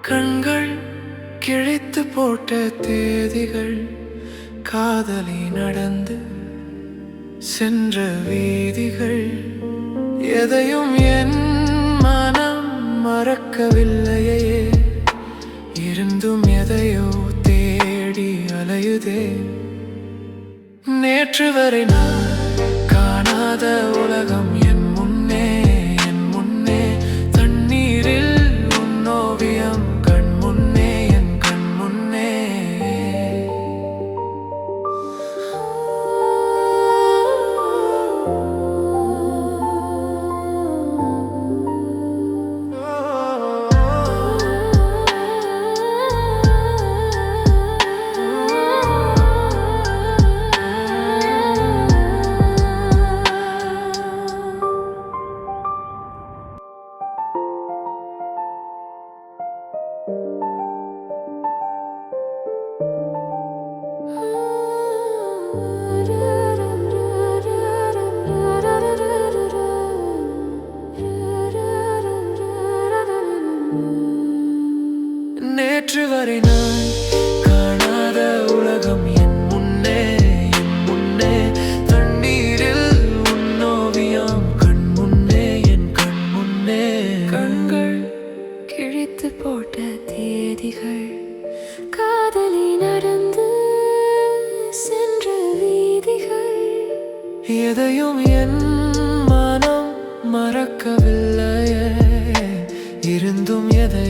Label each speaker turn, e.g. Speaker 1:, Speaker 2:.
Speaker 1: கண்கள் கிழித்து போட்ட தேதிகள், காதலி நடந்து சென்ற வீதிகள், எதையும் என் மனம் மறக்கவில்லையே. இருந்தும் எதையோ தேடி அலையுதே. நேற்று வரை நான் காணாத உலகம் என் முன்னே, என் முன்னே. தண்ணீரில் உன் ஓவியம் கண் முன்னே, என் கண் முன்னே. நேற்று வரை நான் காணாத உலகம் என் முன்னே, என் முன்னே. தண்ணீரில் உன் ஓவியம் கண் முன்னே, என் கண் முன்னே.
Speaker 2: கண்கள் கிழித்து போட்ட தேதிகள், காதலி நடந்து சென்ற வீதிகள்,
Speaker 1: எதையும் என் மனம் மறக்கவில்லையே. இருந்தும் எதை